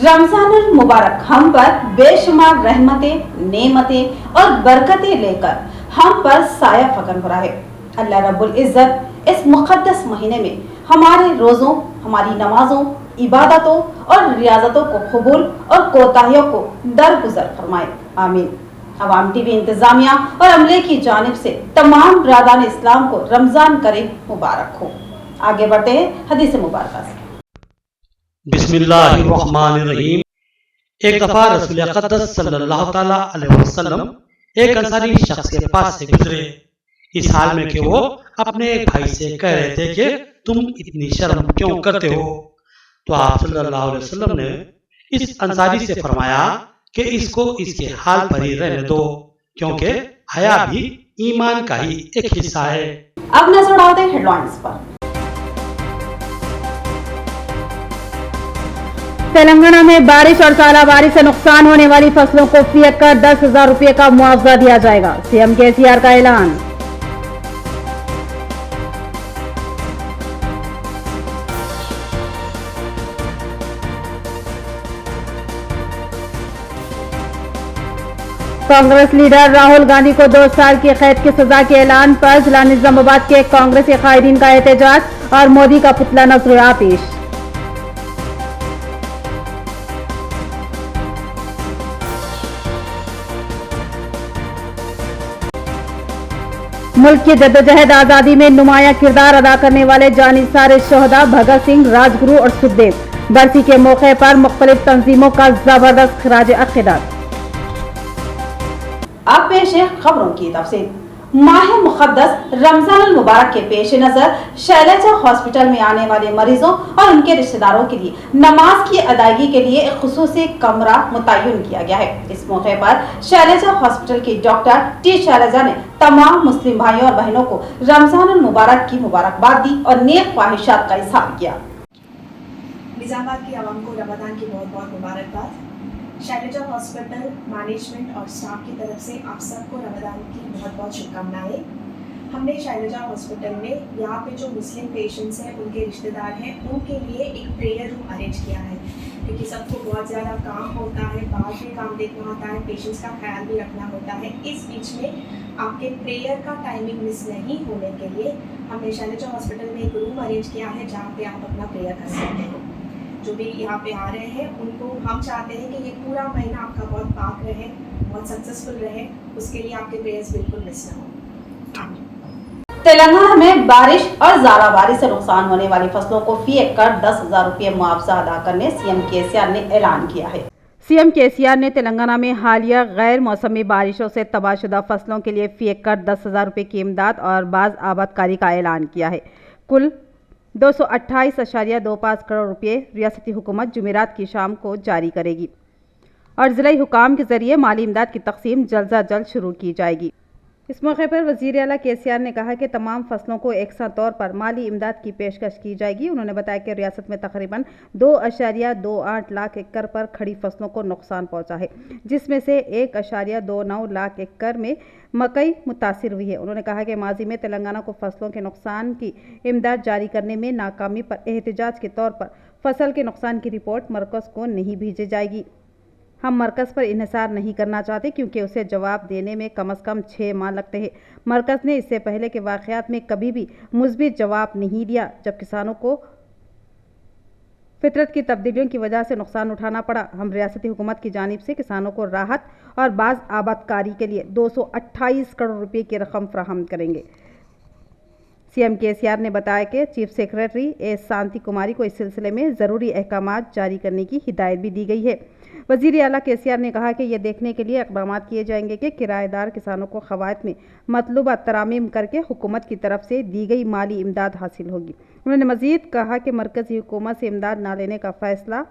रमजानुल मुबारक हम पर बेशुमार रहमतें, नेमतें और बरकतें लेकर हम पर साया फकन हो रहा है। अल्लाह रब्बुल इज्जत इस मुक़द्दस महीने में हमारे रोज़ों, हमारी नमाजों, इबादतों और रियाजतों को कबूल और कोताहियों को दरगुजर फरमाए। आमीन। अवाम टीवी इंतजामिया और अमले की जानिब से तमाम बिरादरान इस्लाम को रमजान करीम मुबारक हो। आगे बढ़ते हैं हदीस मुबारक से। बिस्मिल्लाहिर्रहमानिर्रहीम। एक दफा रसूल अक़दस सल्लल्लाहु तआला अलैहि वसल्लम एक अंसारी शख्स के पास से गुजरे, इस हाल में कि वो अपने एक भाई से कह रहे थे कि तुम इतनी शर्म क्यों करते हो। तो आप सल्लल्लाहु अलैहि वसल्लम ने इस अंसारी से फरमाया कि इसको इसके हाल पर ही रहने दो, क्योंकि हया भी ईमान का ही एक हिस्सा है। अब नजर डालते हैं हेडलाइंस पर। तेलंगाना में बारिश और सालाबारी से नुकसान होने वाली फसलों को फी एकड़ 10,000 रुपये का मुआवजा दिया जाएगा, सीएम केसीआर का ऐलान। कांग्रेस लीडर राहुल गांधी को 2 साल की कैद की सजा के ऐलान पर जिला निजामाबाद के कांग्रेसी कायदीन का एहतजाज और मोदी का पुतला नजर आतिश। मुल्क की जद्दोजहद आजादी में नुमाया किरदार अदा करने वाले जानिसार शोहदा भगत सिंह, राजगुरु और सुखदेव बरसी के मौके पर मुख्तलिफ तंजीमों का जबरदस्त खिराज अकीदत। अब पेश है खबरों की तफसील। माह मुक़द्दस रमजानुल मुबारक के पेश नजर शैलजा हॉस्पिटल में आने वाले मरीजों और उनके रिश्तेदारों के लिए नमाज की अदायगी के लिए एक खुसूसी कमरा मुतय्यन किया गया है। इस मौके पर शैलजा हॉस्पिटल की डॉक्टर टी शैलजा ने तमाम मुस्लिम भाइयों और बहनों को रमजानुल मुबारक की मुबारकबाद दी और नेक ख्वाहिशात का इज़हार किया। निजामाबाद की आवाम को रमजान की बहुत बहुत मुबारकबाद। शैलजा हॉस्पिटल मैनेजमेंट और स्टाफ की तरफ से आप सबको रमजान की बहुत बहुत शुभकामनाएं। हमने शैलजा हॉस्पिटल में यहाँ पे जो मुस्लिम पेशेंट्स हैं, उनके रिश्तेदार हैं, उनके लिए एक प्रेयर रूम अरेंज किया है, क्योंकि सबको बहुत ज़्यादा काम होता है, बाहर भी काम देखना होता है, पेशेंट्स का ख्याल भी रखना होता है। इस बीच में आपके प्रेयर का टाइमिंग मिस नहीं होने के लिए हमने शैलजा हॉस्पिटल में एक रूम अरेंज किया है, जहाँ पे आप अपना प्रेयर कर सकते हो। जो भी यहाँ पे आ रहे हैं उनको हम चाहते हैं कि ये पूरा महीना आपका बहुत पाक रहे, बहुत सक्सेसफुल रहे, उसके लिए आपके प्रेयर्स बिल्कुल मिस ना हो। तेलंगाना में बारिश और ज़ालाबारी से नुकसान होने वाली फसलों को फी एकड़ 10,000 रुपये मुआवजा अदा करने सीएम केसीआर ने ऐलान किया है। सीएम केसीआर ने तेलंगाना में हालिया गैर मौसमी बारिशों से तबाहशुदा फसलों के लिए फी एकड़ 10,000 रुपये की इमदाद और बाज़ आबादकारी का ऐलान किया है। कुल 228.25 करोड़ रुपये रियासती हुकूमत जुमेरात की शाम को जारी करेगी और ज़िला हुकाम के जरिए माली इमदाद की तकसीम जल्द अज जल्द शुरू की जाएगी। इस मौके पर वज़ीर आला केसीआर ने कहा कि तमाम फसलों को एकसा तौर पर माली इमदाद की पेशकश की जाएगी। उन्होंने बताया कि रियासत में तकरीबन 2.28 लाख एकड़ पर खड़ी फसलों को नुकसान पहुंचा है, जिसमें से 1.29 लाख एकड़ में मकई मुतासिर हुई है। उन्होंने कहा कि माजी में तेलंगाना को फसलों के नुकसान की इमदाद जारी करने में नाकामी पर एहतजाज के तौर पर फसल के नुकसान की रिपोर्ट मरकज़ को नहीं भेजी जाएगी। हम मरकज़ पर इन्हिसार नहीं करना चाहते, क्योंकि उसे जवाब देने में कम से कम 6 माह लगते हैं। मरकज़ ने इससे पहले के वाक़यात में कभी भी मुस्बित जवाब नहीं दिया, जब किसानों को फितरत की तब्दीलियों की वजह से नुकसान उठाना पड़ा। हम रियासती हुकूमत की जानिब से किसानों को राहत और बाज़ आबादकारी के लिए 228 करोड़ रुपये की रकम फराहम करेंगे। सीएम केसीआर ने बताया कि चीफ सेक्रेटरी एस शांति कुमारी को इस सिलसिले में ज़रूरी अहकामात जारी करने की हिदायत भी दी गई है। वज़ीर आला केसीआर ने कहा कि यह देखने के लिए इक़दाम किए जाएंगे कि किराएदार किसानों को क़वायद में मतलूबा तरामीम करके हुकूमत की तरफ से दी गई माली इमदाद हासिल होगी। उन्होंने मज़ीद कहा कि मरकज़ी हुकूमत से इमदाद न लेने का फ़ैसला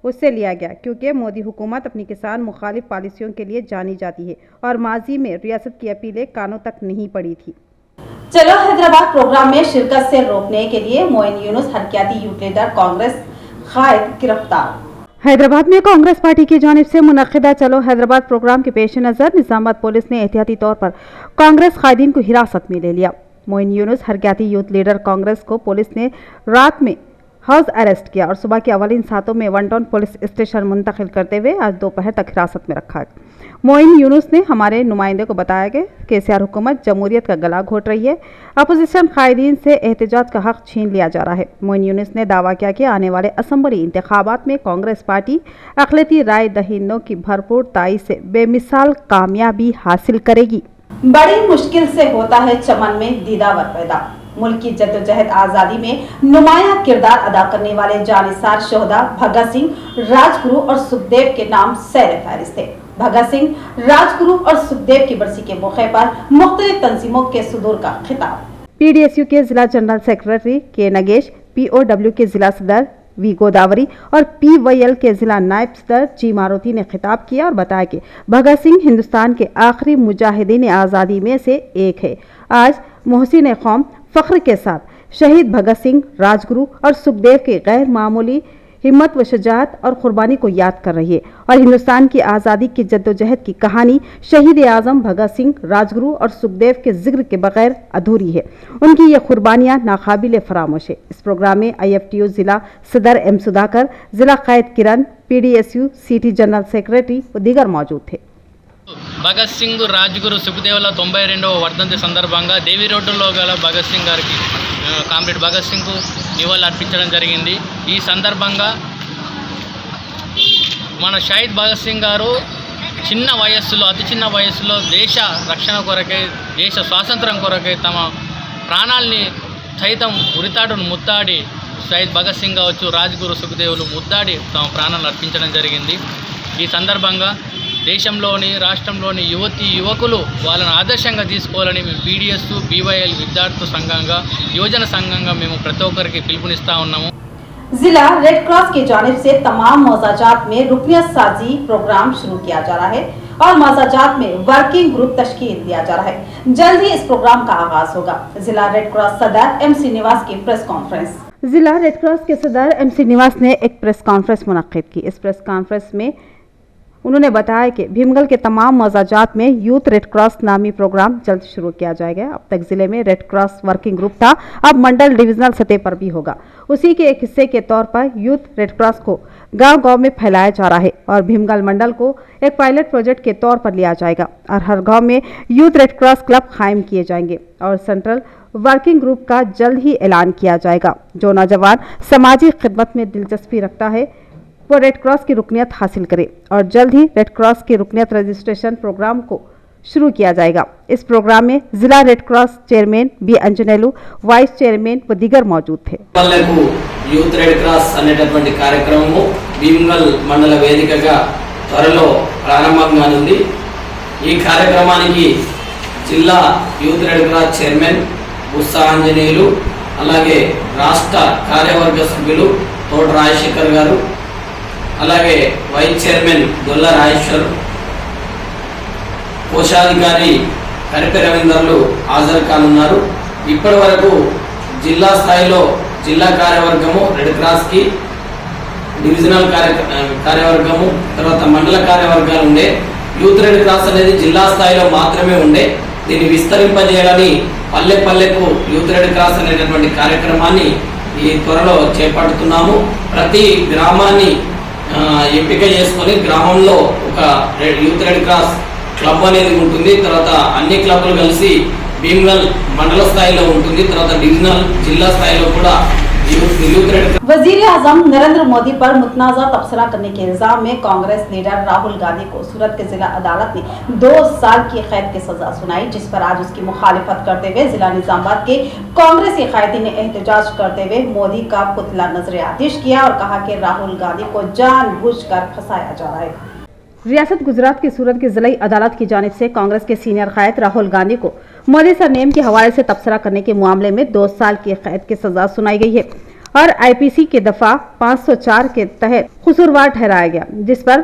उससे लिया गया, क्योंकि मोदी हुकूमत अपनी किसान मुखालिफ पॉलिसियों के लिए जानी जाती है और माजी में रियासत की अपीलें कानों तक नहीं पड़ी थी। चलो हैदराबाद प्रोग्राम में शिरकत से रोकने के लिए मोइन यूनुस हरकियाती यूथ लीडर कांग्रेस कायद गिरफ्तार। हैदराबाद में कांग्रेस पार्टी की जानिब से मुनक्किदा चलो हैदराबाद प्रोग्राम के पेश नज़र निजामाबाद पुलिस ने एहतियाती तौर पर कांग्रेस कायदीन को हिरासत में ले लिया। मोइन यूनुस हरकियाती यूथ लीडर कांग्रेस को पुलिस ने रात में हाउस अरेस्ट किया और सुबह के अवलिन सातों में वन टाउन पुलिस स्टेशन मुंतकिल करते हुए आज दोपहर तक हिरासत में रखा। मोइन यूनुस ने हमारे नुमाइंदे को बताया कि केसीआर हुकूमत जमहूरियत का गला घोट रही है, अपोजिशन कायदीन से एहतजाज का हक छीन लिया जा रहा है। मोइन यूनुस ने दावा किया कि आने वाले असम्बली इंतखाबात में कांग्रेस पार्टी अक़लियती राय दहिंदों की भरपूर ताई से बेमिसाल कामयाबी हासिल करेगी। बड़ी मुश्किल से होता है चमन में दीदावर पैदा। मुल्क की जद्दोजहद आज़ादी में नुमायां किरदार अदा करने वाले जानिसार शोहदा भगत सिंह, राजगुरु और सुखदेव के नाम सैर फहरिस्त थे। भगत सिंह, राजगुरु और सुखदेव की बरसी के मौके पर मुख्तलिफ तंजीमों के सुदूर का खिताब। PDSU के जिला जनरल सेक्रेटरी के नगेश, POW के जिला सदर वी गोदावरी और PYL के जिला नायब सदर जी मारुति ने खिताब किया और बताया कि भगत सिंह हिंदुस्तान के आखिरी मुजाहिदीन आज़ादी में से एक है। आज मोहसिन कौम फख्र के साथ शहीद भगत सिंह, राजगुरु और सुखदेव की गैर मामूली हिम्मत व शजाअत और कुर्बानी को याद कर रही है और हिंदुस्तान की आज़ादी की जद्दोजहद की कहानी शहीद आज़म भगत सिंह, राजगुरु और सुखदेव के जिक्र के बगैर अधूरी है। उनकी ये कुर्बानियाँ नाकाबिल फरामोश है। इस प्रोग्राम में IFTU जिला सदर M सुधाकर, जिला कायद किरण, PDSU सिटी जनरल सेक्रेटरी व दीगर मौजूद थे। భగత్ సింగ్, రాజ్గురు, సుఖదేవుల 92వ వర్ధంతి సందర్భంగా దేవి రోడ్డులో గల భగత్ సింగ్ గారికి కామ్రేడ్ భగత్ సింగ్కు నివాళులు అర్పించడం జరిగింది। ఈ సందర్భంగా మన షహీద్ భగత్ సింగ్ గారు చిన్న వయస్సులో, అతి చిన్న వయస్సులో దేశ రక్షణ కొరకై, దేశ స్వాతంత్రం కొరకై తమ ప్రాణాల్ని సైతం ఉరితాడును ముద్దాడి షహీద్ భగత్ సింగ్ కావచ్చు, రాజ్గురు, సుఖదేవులు ముద్దాడి తమ ప్రాణాలు అర్పించడం జరిగింది। ఈ సందర్భంగా దేశంలోని, రాష్ట్రంలోని యువతి యువకులు వాళ్ళని ఆదర్శంగా తీసుకోవాలని మేము PDSU BYL విద్యార్థి సంఘంగా, యువజన సంఘంగా మేము ప్రతి ఒక్కరికి పిలుపునిస్తా ఉన్నాము। जिला रेड क्रॉस की जानिब से तमाम मौजाजात में रुकनियत साजी प्रोग्राम शुरू किया जा रहा है और मौजाजात में वर्किंग ग्रुप तश्कील दिया जा रहा है। जल्द ही इस प्रोग्राम का आगाज होगा। जिला रेड क्रॉस सदर MC निवास की प्रेस कॉन्फ्रेंस। जिला रेड क्रॉस के सदर MC निवास ने एक प्रेस कॉन्फ्रेंस मुनक्किद की। इस प्रेस कॉन्फ्रेंस में उन्होंने बताया कि भीमगल के तमाम मौजाजात में यूथ रेड क्रॉस नामी प्रोग्राम जल्द शुरू किया जाएगा। अब तक जिले में रेड क्रॉस वर्किंग ग्रुप था, अब मंडल डिविजनल सतह पर भी होगा। उसी के एक हिस्से के तौर पर यूथ रेड क्रॉस को गांव-गांव में फैलाया जा रहा है और भीमगल मंडल को एक पायलट प्रोजेक्ट के तौर पर लिया जाएगा और हर गाँव में यूथ रेड क्रॉस क्लब कायम किए जाएंगे और सेंट्रल वर्किंग ग्रुप का जल्द ही ऐलान किया जाएगा। जो नौजवान समाजी खिदमत में दिलचस्पी रखता है वो रेड क्रॉस की रुकनियत हासिल करे और जल्द ही रेड क्रॉस की रुकनियत रजिस्ट्रेशन प्रोग्राम को शुरू किया जाएगा। इस प्रोग्राम में जिला red cross chairman B Anjaneyulu, vice chairman व दीगर मौजूद थे। యూత్ రెడ్ క్రాస్ అనేటటువంటి కార్యక్రమము భీమగల్ మండల వేదికగా త్వరలో ప్రారంభంగానుంది। ఈ కార్యక్రమానికి జిల్లా యూత్ రెడ్ క్రాస్ చైర్మన్ ఉత్సా ఆంజనేయులు, అలాగే రాష్ట్ర కార్యవర్గ సభ్యులు తోట రాజశేఖర్ గారు, అలాగే వైస్ చైర్మన్ దొల్ల రాజేశ్వర్, కోశాధికారి కరిపే రవీందర్లు హాజరు కానున్నారు। ఇప్పటి వరకు జిల్లా స్థాయిలో జిల్లా కార్యవర్గము రెడ్ క్రాస్ కి, డివిజనల్ కార్యవర్గము, తర్వాత మండల కార్యవర్గాలు ఉండే। యూత్ రెడ్ క్రాస్ అనేది జిల్లా స్థాయిలో మాత్రమే ఉండే। దీన్ని విస్తరింపజేయాలని పల్లె పల్లెకు యూత్ రెడ్ క్రాస్ అనేటటువంటి కార్యక్రమాన్ని ఈ త్వరలో చేపడుతున్నాము। ప్రతి గ్రామాన్ని ఎంపిక చేసుకొని గ్రామంలో ఒక యూత్ రెడ్ క్రాస్ క్లబ్ అనేది ఉంటుంది। తర్వాత అన్ని క్లబ్లు కలిసి భీమగల్ మండల స్థాయిలో ఉంటుంది। తర్వాత డివిజనల్ జిల్లా స్థాయిలో కూడా యూత్ రెడ్ క్రాస్। वजीर आजम नरेंद्र मोदी पर मुतनाज़ा तबसरा करने के इल्जाम में कांग्रेस लीडर राहुल गांधी को सूरत के जिला अदालत ने 2 साल की कैद की सजा सुनाई, जिस पर आज उसकी मुखालिफत करते हुए जिला निजामाबाद के कांग्रेसी कायदीन ने एहतजाज करते हुए मोदी का पुतला नजर आतिश किया और कहा कि राहुल गांधी को जानबूझकर फंसाया जा रहा है। रियासत गुजरात की सूरत की जिला अदालत की जानिब से कांग्रेस के सीनियर कायद राहुल गांधी को मोदी सरनेम के हवाले से तबसरा करने के मामले में 2 साल की कैद की सजा सुनाई गई है और IPC के दफा 504 के तहत कसूरवार ठहराया गया, जिस पर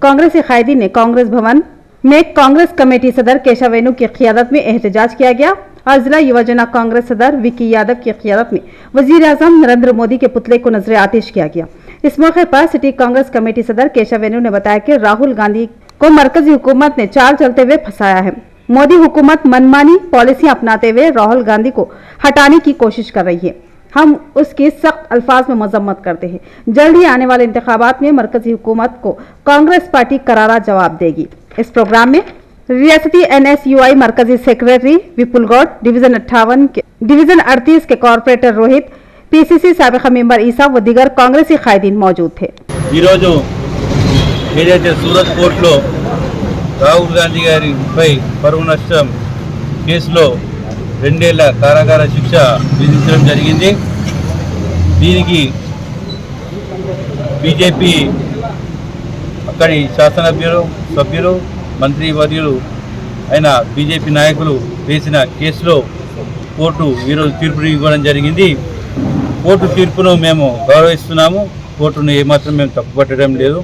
कांग्रेसी कायदीन ने कांग्रेस भवन में कांग्रेस कमेटी सदर केशवेनु की क़ियादत में एहतजाज किया गया और जिला युवजना कांग्रेस सदर विकी यादव की क़ियादत में वजीर आजम नरेंद्र मोदी के पुतले को नजर आतिश किया गया। इस मौके पर सिटी कांग्रेस कमेटी सदर केशवेनु ने बताया कि राहुल गांधी को मरकजी हुकूमत ने चाल चलते हुए फंसाया है। मोदी हुकूमत मनमानी पॉलिसी अपनाते हुए राहुल गांधी को हटाने की कोशिश कर रही है। हम उसकी सख्त अल्फाज में मजम्मत करते हैं। जल्द ही आने वाले इंतखाबात में मरकजी हुकूमत को कांग्रेस पार्टी करारा जवाब देगी। इस प्रोग्राम में रियासती NSUI मरकजी सेक्रेटरी विपुल गौड़, डिवीजन 38 के कॉर्पोरेटर रोहित, PCC साबिक़ मेंबर ईसा व दीगर कांग्रेसी कायदीन मौजूद थे। सूरत कोर्ट राहुल गांधी गारिपై పరువు నష్టం కేసులో 2 ఏళ్ల కారాగార శిక్ష విధించడం జరిగింది। దీనికి బీజేపీ అక్కడి శాసనసభ్యులు మంత్రివర్యులు అయిన బీజేపీ నాయకులు వేసిన కేసులో కోర్టు ఈరోజు తీర్పును ఇవ్వడం జరిగింది। కోర్టు తీర్పును మేము గౌరవిస్తున్నాము। కోర్టును ఏమాత్రం మేము తప్పుపట్టడం లేదు।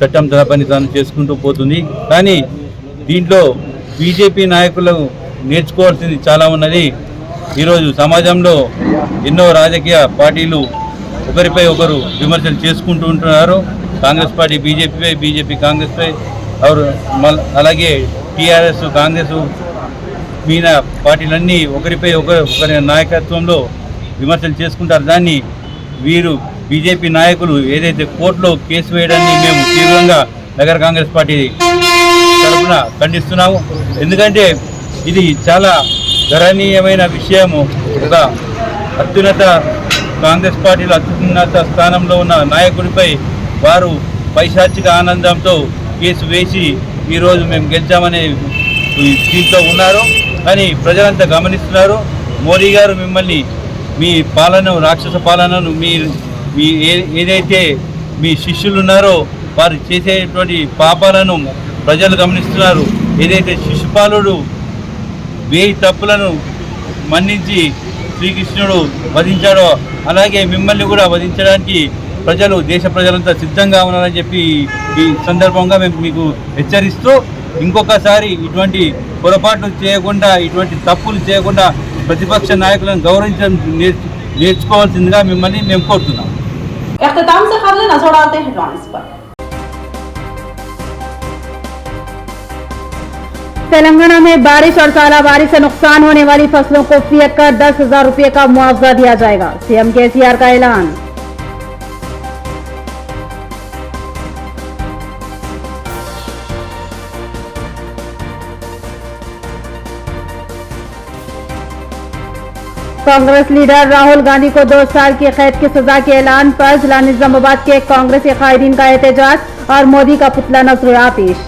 చట్టం తన పని తాను చేసుకుంటూ పోతుంది। కానీ దీంట్లో బీజేపీ నాయకులు నేర్చుకోవాల్సింది చాలా ఉన్నది। ఈరోజు సమాజంలో ఎన్నో రాజకీయ పార్టీలు ఒకరిపై ఒకరు విమర్శలు చేసుకుంటూ ఉంటున్నారు। కాంగ్రెస్ పార్టీ బీజేపీపై, బీజేపీ కాంగ్రెస్పై, అలాగే టీఆర్ఎస్ కాంగ్రెస్ మీన పార్టీలన్నీ ఒకరి నాయకత్వంలో విమర్శలు చేసుకుంటారు। దాన్ని వీరు బీజేపీ నాయకులు ఏదైతే కోర్టులో కేసు వేయడాన్ని మేము తీవ్రంగా నగర కాంగ్రెస్ పార్టీ తరఫున ఖండిస్తున్నాము। ఎందుకంటే ఇది చాలా గణనీయమైన విషయము। ఒక అత్యున్నత కాంగ్రెస్ పార్టీలో అత్యున్నత స్థానంలో ఉన్న నాయకుడిపై వారు పైశాచిక ఆనందంతో కేసు వేసి ఈరోజు మేము గెలిచామనే దీంతో ఉన్నారు। కానీ ప్రజలంతా గమనిస్తున్నారు। మోడీ గారు మిమ్మల్ని మీ పాలన రాక్షస పాలనను మీ ఏదైతే మీ శిష్యులు ఉన్నారో వారు చేసేటువంటి పాపాలను ప్రజలు గమనిస్తున్నారు। ఏదైతే శిశుపాలుడు 1000 తప్పులను మన్నించి శ్రీకృష్ణుడు వధించాడో అలాగే మిమ్మల్ని కూడా వధించడానికి దేశ ప్రజలంతా సిద్ధంగా ఉన్నారని చెప్పి ఈ సందర్భంగా మేము మీకు హెచ్చరిస్తూ ఇంకొకసారి ఇటువంటి పొరపాట్లు చేయకుండా, ఇటువంటి తప్పులు చేయకుండా ప్రతిపక్ష నాయకులను గౌరవించడం నేర్చుకోవాల్సిందిగా మిమ్మల్ని మేము కోరుతున్నాం। इख्तिताम से खबरें नजर आते हैं हेडलाइंस पर। तेलंगाना में बारिश और तालाबारी से नुकसान होने वाली फसलों को फी एकड़ 10,000 रुपये का मुआवजा दिया जाएगा। CM KCR का ऐलान। कांग्रेस लीडर राहुल गांधी को 2 साल की कैद की सजा के ऐलान पर जिला निजामाबाद के कांग्रेसी कायदीन का एहतजाज और मोदी का पुतला नजर पेश।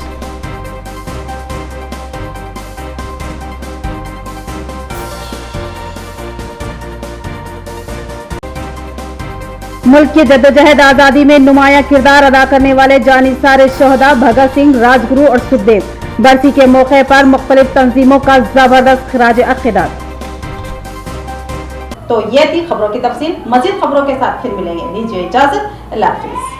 मुल्क की जद्दोजहद आजादी में नुमाया किरदार अदा करने वाले जानिसार शोहदा भगत सिंह, राजगुरु और सुखदेव बरसी के मौके पर मुख्तलिफ तंजीमों का जबरदस्त खिराज अक़ीदत। तो ये थी खबरों की तफसील। मज़ीद खबरों के साथ फिर मिलेंगे। लीजिए इजाजत। अल्लाह हाफिज़।